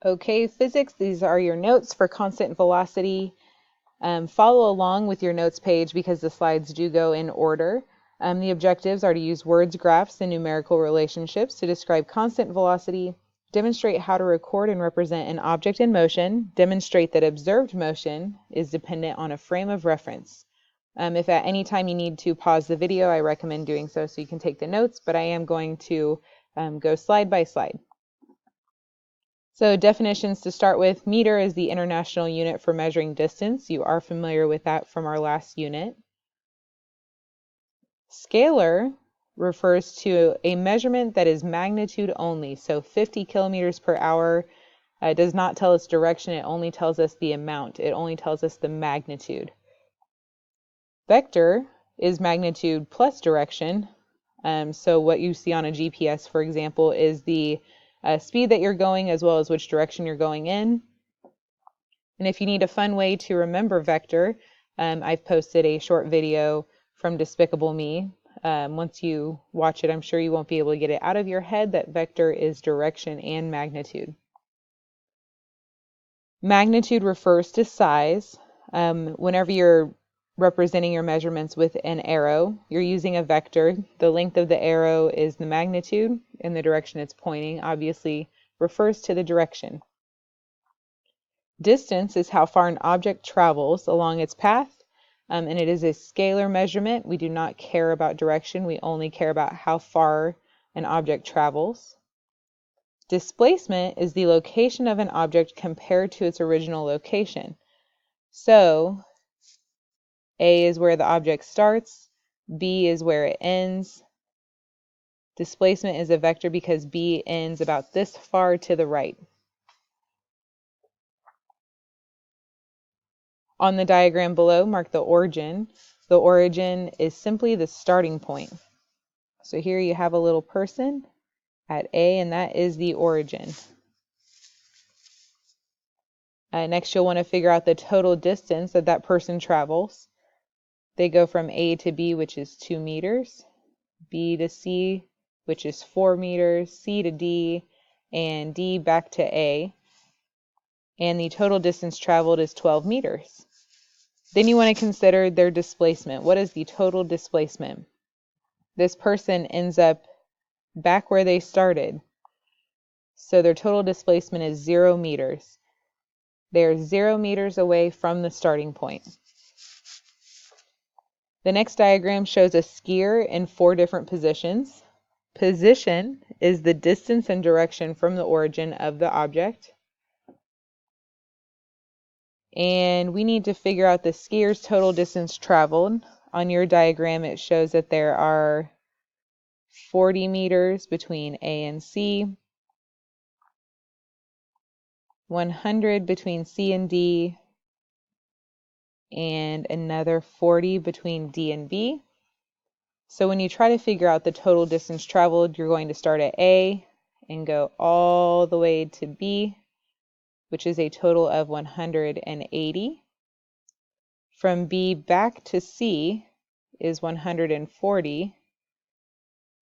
Okay, physics, these are your notes for constant velocity. Follow along with your notes page because the slides do go in order. The objectives are to use words, graphs, and numerical relationships to describe constant velocity, demonstrate how to record and represent an object in motion, demonstrate that observed motion is dependent on a frame of reference. If at any time you need to pause the video, I recommend doing so you can take the notes, but I am going to go slide by slide. So definitions to start with, meter is the international unit for measuring distance. You are familiar with that from our last unit. Scalar refers to a measurement that is magnitude only. So 50 kilometers per hour does not tell us direction, it only tells us the amount. It only tells us the magnitude. Vector is magnitude plus direction. So what you see on a GPS, for example, is the speed that you're going as well as which direction you're going in. And if you need a fun way to remember vector, I've posted a short video from Despicable Me. Once you watch it, I'm sure you won't be able to get it out of your head that vector is direction and magnitude. Magnitude refers to size. Whenever you're representing your measurements with an arrow, you're using a vector. The length of the arrow is the magnitude, and the direction it's pointing obviously refers to the direction. Distance is how far an object travels along its path, and it is a scalar measurement. We do not care about direction, we only care about how far an object travels. Displacement is the location of an object compared to its original location. So A is where the object starts, B is where it ends. Displacement is a vector because B ends about this far to the right. On the diagram below, mark the origin. The origin is simply the starting point. So here you have a little person at A, and that is the origin. Next, you'll want to figure out the total distance that that person travels. They go from A to B, which is 2 meters, B to C, which is 4 meters, C to D, and D back to A. And the total distance traveled is 12 meters. Then you want to consider their displacement. What is the total displacement? This person ends up back where they started. So their total displacement is 0 meters. They're 0 meters away from the starting point. The next diagram shows a skier in 4 different positions. Position is the distance and direction from the origin of the object. And we need to figure out the skier's total distance traveled. On your diagram, it shows that there are 40 meters between A and C, 100 between C and D, and another 40 between D and B. So when you try to figure out the total distance traveled, you're going to start at A and go all the way to B, which is a total of 180. From B back to C is 140,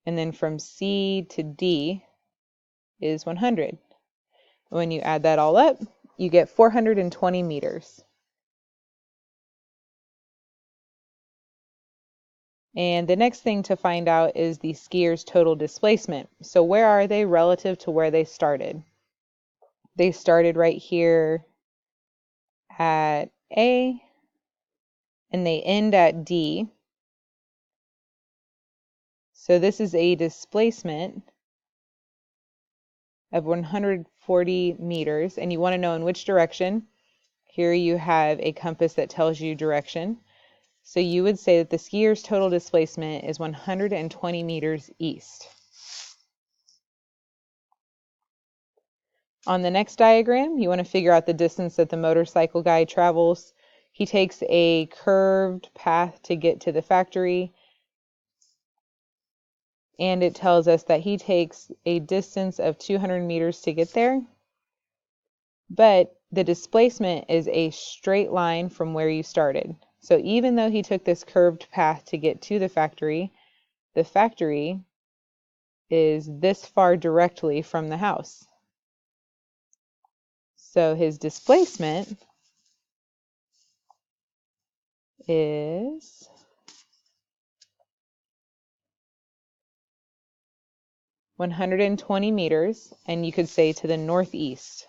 and then from C to D is 100. When you add that all up, you get 420 meters. And the next thing to find out is the skier's total displacement. So where are they relative to where they started? They started right here at A, and they end at D. So this is a displacement of 140 meters, and you want to know in which direction. Here you have a compass that tells you direction. So you would say that the skier's total displacement is 120 meters east. On the next diagram, you want to figure out the distance that the motorcycle guy travels. He takes a curved path to get to the factory, and it tells us that he takes a distance of 200 meters to get there. But the displacement is a straight line from where you started. So even though he took this curved path to get to the factory is this far directly from the house. So his displacement is 120 meters, and you could say to the northeast.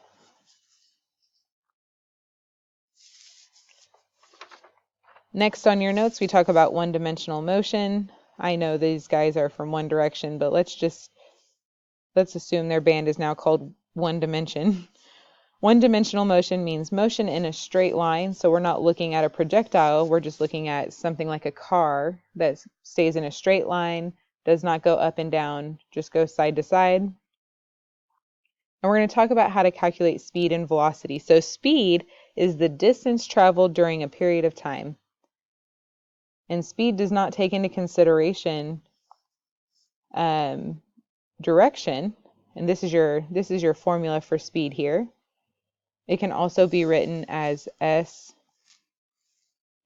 Next on your notes, we talk about one-dimensional motion. I know these guys are from one direction, but let's assume their band is now called one dimension. One-dimensional motion means motion in a straight line, so we're not looking at a projectile, we're just looking at something like a car that stays in a straight line, does not go up and down, just goes side to side. And we're going to talk about how to calculate speed and velocity. So speed is the distance traveled during a period of time. And speed does not take into consideration direction. And this is your formula for speed here. It can also be written as S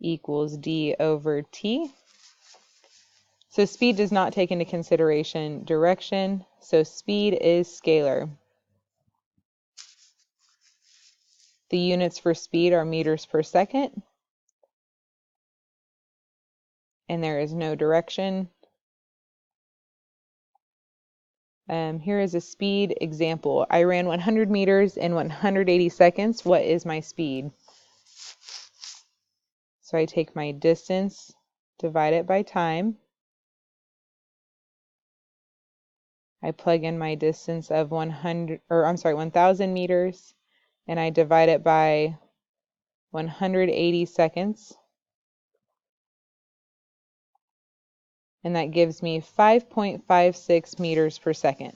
equals d over t. So speed does not take into consideration direction. So speed is scalar. The units for speed are meters per second. And there is no direction. Here is a speed example. I ran 100 meters in 180 seconds. What is my speed? So I take my distance, divide it by time. I plug in my distance of 1,000 meters, and I divide it by 180 seconds. And that gives me 5.56 meters per second.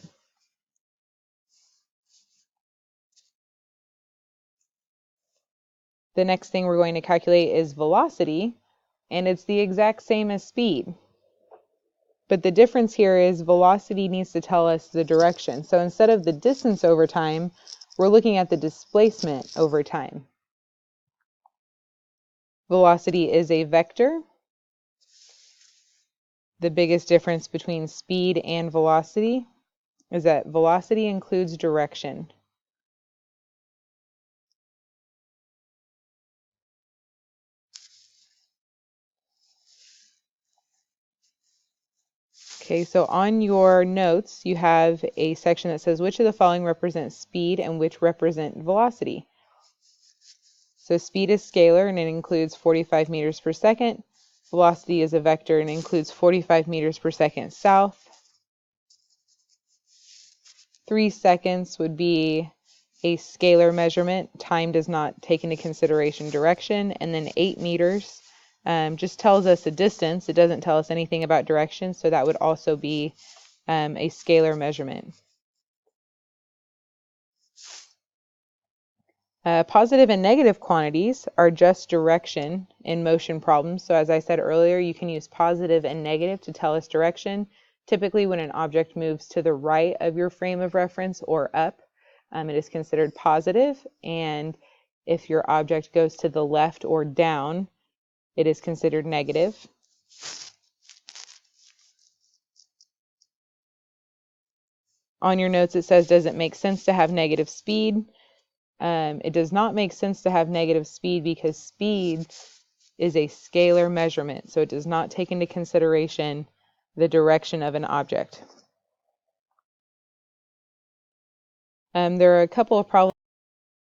The next thing we're going to calculate is velocity, and it's the exact same as speed. But the difference here is velocity needs to tell us the direction. So instead of the distance over time, we're looking at the displacement over time. Velocity is a vector. The biggest difference between speed and velocity is that velocity includes direction. Okay, so on your notes, you have a section that says which of the following represents speed and which represent velocity. So speed is scalar and it includes 45 meters per second. Velocity is a vector and includes 45 meters per second south. 3 seconds would be a scalar measurement. Time does not take into consideration direction. And then 8 meters just tells us a distance. It doesn't tell us anything about direction, so that would also be a scalar measurement. Positive and negative quantities are just direction in motion problems. So as I said earlier, you can use positive and negative to tell us direction. Typically when an object moves to the right of your frame of reference or up, it is considered positive. And if your object goes to the left or down, it is considered negative. On your notes it says, does it make sense to have negative speed? It does not make sense to have negative speed because speed is a scalar measurement, so it does not take into consideration the direction of an object. There are a couple of problems